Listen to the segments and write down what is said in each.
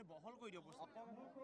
আপুনি বহল কৰি দিয়ক বস্তু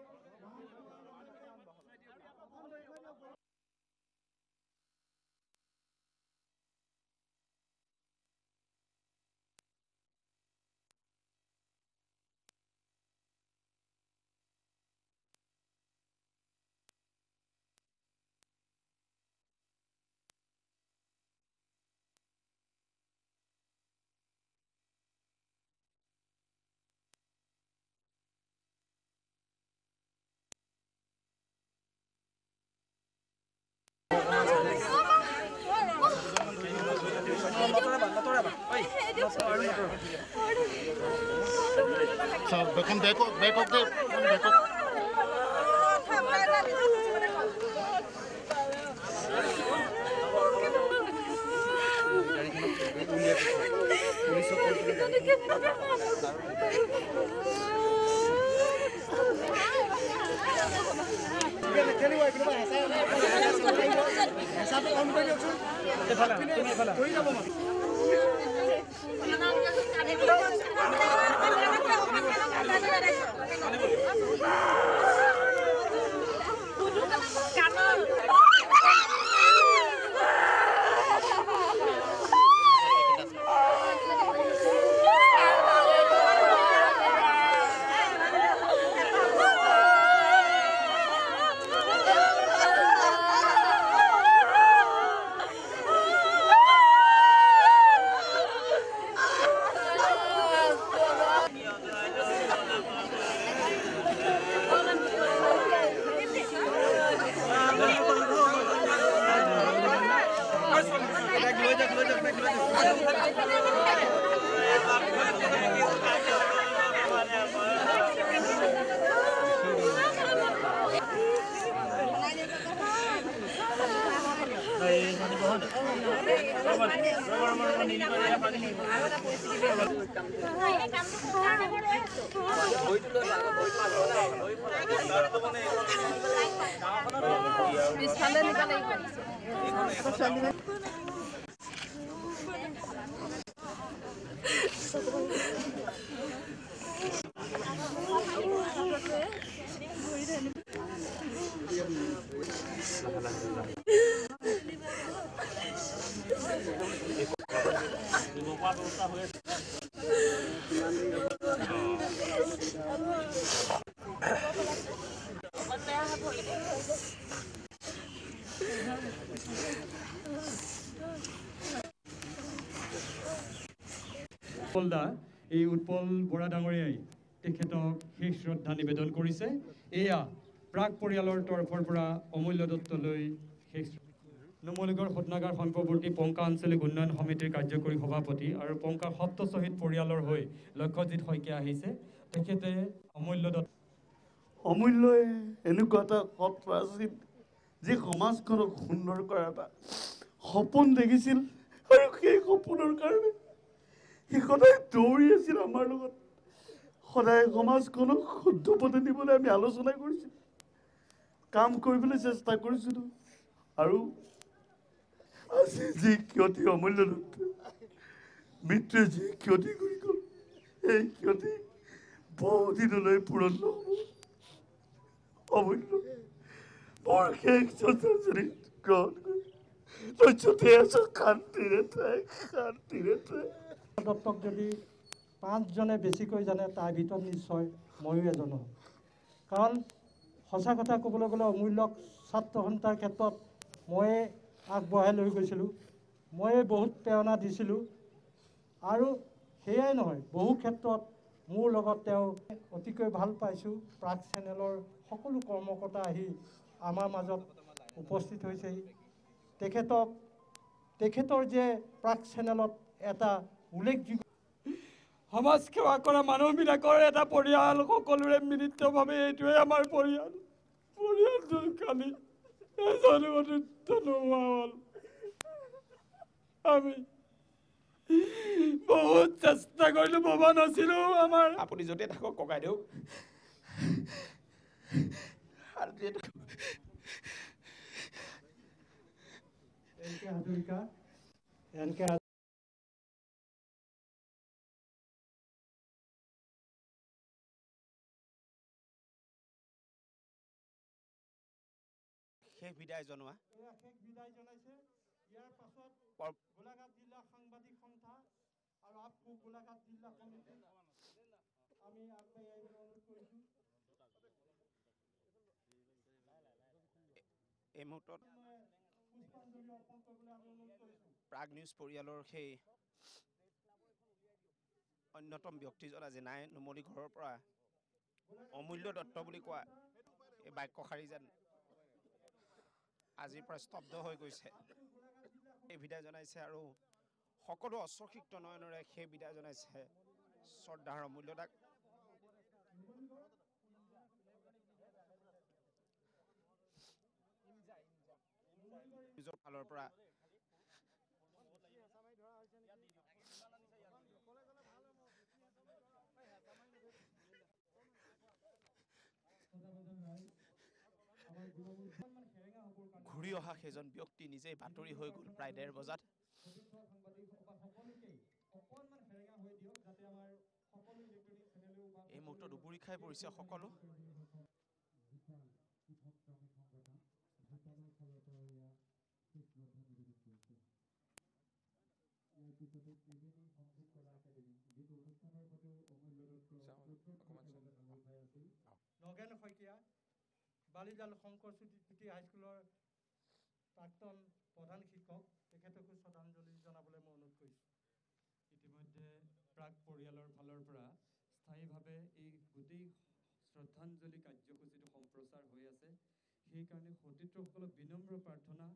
Con bé cốc đấy, con bé cốc. এই উৎপল বৰা ডাঙৰীয়াই তেখেতক শেষ শ্ৰদ্ধা নিবেদন কৰিছে এয়া প্ৰাক পৰিয়ালৰ তৰফৰ পৰা অমূল্য দত্তলৈ শেষ নুমলীগড় সদনাগাৰ সংঘৱৰ্তী পংকা আঞ্চলিক উন্নয়ন সমিতিৰ কাৰ্যকৰী সভাপতি আৰু পংকা সপ্ত শ্বহীদ পৰিয়ালৰ হৈ লক্ষ্যজিৎ শইকীয়া আহিছে তেখেতে অমূল্য দত্ত অমূল্যই এনেকুৱা এটা সত্ৰ আছিল যি সমাজখনক সুন্দৰ কৰা এটা সপোন দেখিছিল আৰু সেই সপোনৰ কাৰণে সি সদায় দৌৰি আছিল আমাৰ লগত সদায় সমাজখনক শুদ্ধ পথে নিবলৈ আমি আলোচনা কৰিছিলোঁ কাম কৰিবলৈ চেষ্টা কৰিছিলোঁ আৰু আজি যি ক্ষতি অমূল্য দত্ত মৃত্যুৱে যি ক্ষতি কৰি গ'ল সেই ক্ষতি বহুদিনলৈ পূৰণ নহ'ব অমূল্য মোৰ শেষ শ্ৰদ্ধাঞ্জলি গ্ৰহণ কৰি তই আছো শান্তিৰে থাক দত্তক যদি 5 জনে বেছিকৈ জানে তাৰ ভিতৰত নিশ্চয় ময়ো এজন হম কাৰণ সঁচা কথা ক'বলৈ গ'লে অমূল্যক ছাত্ৰ সন্থাৰ ক্ষেত্ৰত ময়ে আগবঢ়াই লৈ গৈছিলোঁ ময়ে বহুত প্ৰেৰণা দিছিলোঁ আৰু সেয়াই নহয় বহু ক্ষেত্ৰত মোৰ লগত তেওঁ অতিকৈ ভাল পাইছোঁ প্ৰাক চেনেলৰ সকলো কৰ্মকৰ্তা আহি আমাৰ মাজত উপস্থিত হৈছেহি তেখেতৰ যে প্ৰাক চেনেলত এটা উল্লেখযোগ্য সমাজ সেৱা কৰা মানুহবিলাকৰ এটা পৰিয়াল সকলোৰে মিলিতভাৱে এইটোৱে আমাৰ পৰিয়ালটো কালি এজন অতিথ্য নোহোৱা হ'ল আমি বহুত চেষ্টা কৰিলোঁ ভবা নাছিলোঁ আমাৰ আপুনি য'তে থাকক ককাইদেউ হাজৰিকা শেষ বিদায় জনোৱা এয়া শেষ বিদায় জনাইছে। ইয়াৰ পাছত গোলাঘাট জিলা সাংবাদিক সন্থা আৰু আপকো গোলাঘাট জিলা কমিটি আমি আগবাঢ়ি আহিবলৈ অনুৰোধ কৰিছোঁ। এই মুহূৰ্তত পুষ্পাঞ্জলি অৰ্পণ কৰিবলৈ আমি অনুৰোধ কৰিছোঁ। প্ৰাগ নিউজ পৰিয়ালৰ সেই অন্যতম ব্যক্তিজন আজি নাই। নুমলী ঘৰৰ পৰা অমূল্য দত্ত বুলি কোৱা এই বাক্যশাৰী যেন আজিৰ পৰা স্তব্ধ হৈ গৈছে। এই বিদায় জনাইছে আৰু সকলো অশ্ৰুসিক্ত নয়নেৰে সেই বিদায় জনাইছে শ্ৰদ্ধাৰ অমূল্য দাক। নিজৰ ফালৰ পৰা ঘূৰি অহা সেইজন ব্যক্তি নিজেই বাতৰি হৈ গ'ল প্ৰায় ১:৩০ বজাত। এই মুহূৰ্তত উবুৰি খাই পৰিছে সকলো। নগেন শইকীয়া, বালিজাল শংকৰ জ্যোতি হাইস্কুলৰ প্ৰাক্তন প্ৰধান শিক্ষক, তেখেতকো শ্ৰদ্ধাঞ্জলি যাবলৈ মই অনুৰোধ কৰিছোঁ। ইতিমধ্যে প্ৰাগ পৰিয়ালৰ ফালৰ পৰা স্থায়ীভাৱে এই গোটেই শ্ৰদ্ধাঞ্জলি কাৰ্যসূচীটো সম্প্ৰচাৰ হৈ আছে। সেইকাৰণে সতীৰ্থসকলক বিনম্ৰ প্ৰাৰ্থনা